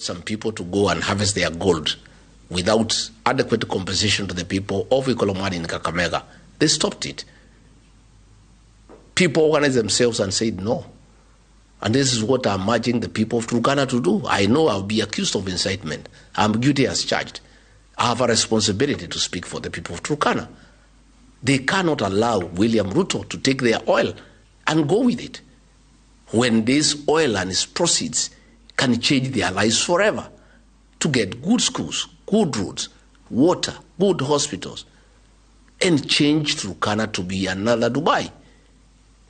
some people to go and harvest their gold without adequate compensation to the people of Ikolomani in Kakamega. They stopped it. People organized themselves and said no. And this is what I'm urging the people of Turkana to do. I know I'll be accused of incitement. I'm guilty as charged. I have a responsibility to speak for the people of Turkana. They cannot allow William Ruto to take their oil and go with it, when this oil and its proceeds can change their lives forever, to get good schools, good roads, water, good hospitals, and change Turkana to be another Dubai.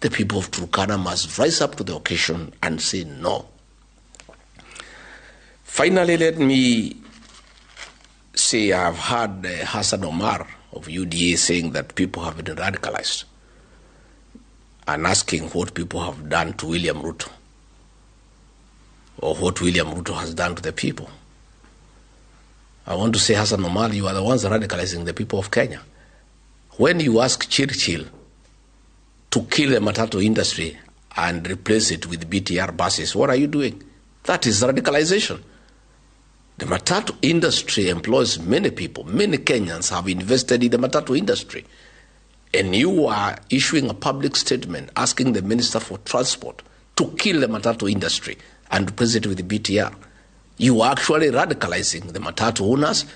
The people of Turkana must rise up to the occasion and say no. Finally, let me say I've heard Hassan Omar of UDA saying that people have been radicalized, and asking what people have done to William Ruto, or what William Ruto has done to the people. I want to say, Hassan Omar, you are the ones radicalizing the people of Kenya. When you ask Churchill to kill the matatu industry and replace it with BTR buses, what are you doing? That is radicalization. The matatu industry employs many people. Many Kenyans have invested in the matatu industry. And you are issuing a public statement asking the Minister for Transport to kill the matatu industry and replace it with the BTR. You are actually radicalizing the matatu owners,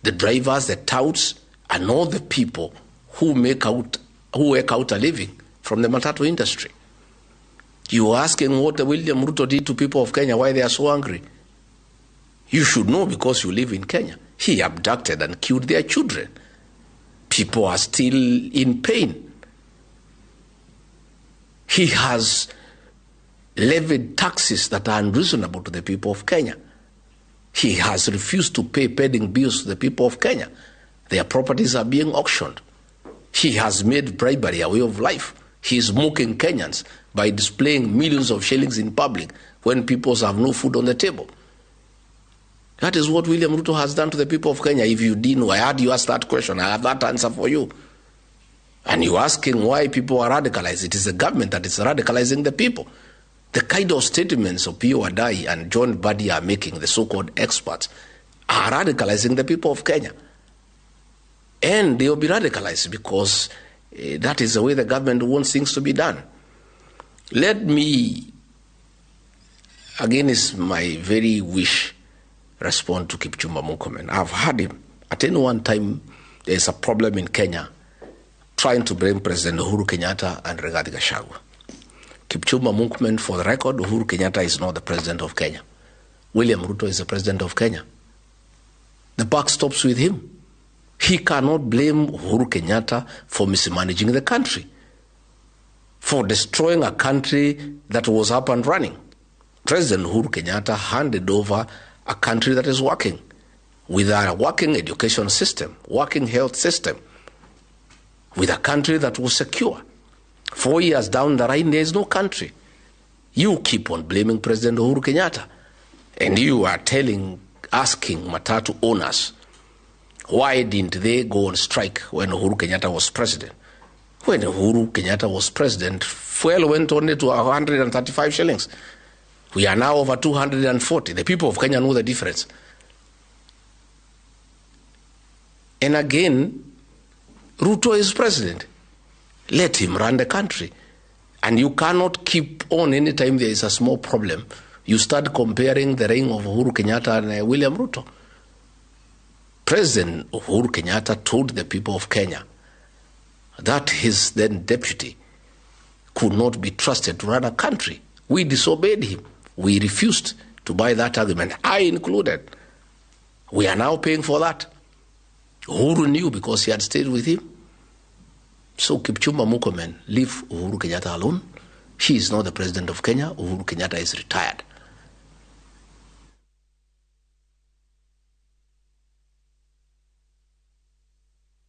the drivers, the touts, and all the people who work out a living from the matatu industry. You are asking what William Ruto did to people of Kenya, why they are so angry. You should know because you live in Kenya. He abducted and killed their children. People are still in pain. He has levied taxes that are unreasonable to the people of Kenya. He has refused to pay pending bills to the people of Kenya. Their properties are being auctioned. He has made bribery a way of life. He is mocking Kenyans by displaying millions of shillings in public when people have no food on the table. That is what William Ruto has done to the people of Kenya. If you didn't know, I heard you ask that question. I have that answer for you. And you're asking why people are radicalized. It is the government that is radicalizing the people. The kind of statements of P.O. Adai and John Badi are making, the so-called experts, are radicalizing the people of Kenya. And they will be radicalized because that is the way the government wants things to be done. Let me, again, it's my very wish, respond to Kipchumba Murkomen. I've heard him. At any one time, there is a problem in Kenya trying to bring President Uhuru Kenyatta and Rigathi Gachagua. Kipchumba Murkomen, for the record, Uhuru Kenyatta is not the president of Kenya. William Ruto is the president of Kenya. The buck stops with him. He cannot blame Uhuru Kenyatta for mismanaging the country, for destroying a country that was up and running. President Uhuru Kenyatta handed over a country that is working, with a working education system, working health system, with a country that was secure. 4 years down the line, there is no country. You keep on blaming President Uhuru Kenyatta, and you are asking matatu owners, why didn't they go on strike when Uhuru Kenyatta was president? When Uhuru Kenyatta was president, fuel went only to 135 shillings. We are now over 240. The people of Kenya know the difference. And again, Ruto is president. Let him run the country. And you cannot keep on anytime there is a small problem. You start comparing the reign of Uhuru Kenyatta and William Ruto. President Uhuru Kenyatta told the people of Kenya that his then deputy could not be trusted to run a country. We disobeyed him. We refused to buy that argument, I included. We are now paying for that. Uhuru knew because he had stayed with him. So Kipchumba Murkomen, leave Uhuru Kenyatta alone. He is not the president of Kenya. Uhuru Kenyatta is retired.